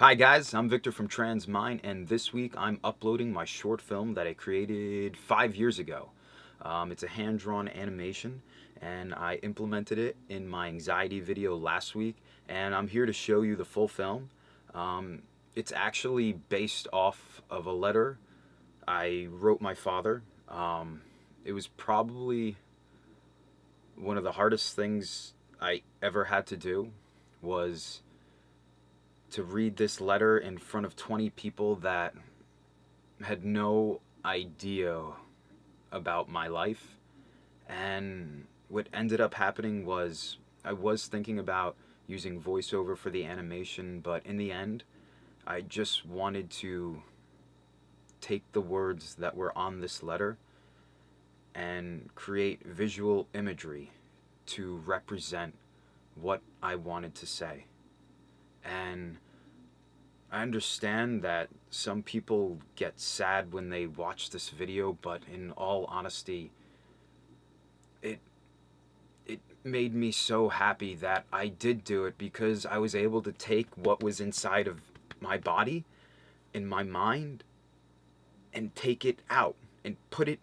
Hi guys, I'm Victor from Transmine, and this week I'm uploading my short film that I created 5 years ago. It's a hand-drawn animation, and I implemented it in my anxiety video last week, and I'm here to show you the full film. It's actually based off of a letter I wrote my father. It was probably one of the hardest things I ever had to do was to read this letter in front of 20 people that had no idea about my life. And what ended up happening was I was thinking about using voiceover for the animation, but in the end, I just wanted to take the words that were on this letter and create visual imagery to represent what I wanted to say. And I understand that some people get sad when they watch this video, but in all honesty, it it made me so happy that I did do it because I was able to take what was inside of my body, in my mind, and take it out and put it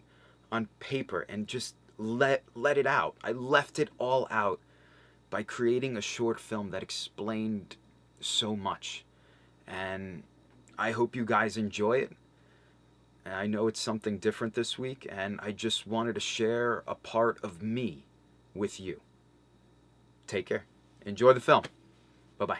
on paper and just let it out. I left it all out by creating a short film that explained so much. And I hope you guys enjoy it. And I know it's something different this week, and I just wanted to share a part of me with you. Take care. Enjoy the film. Bye-bye.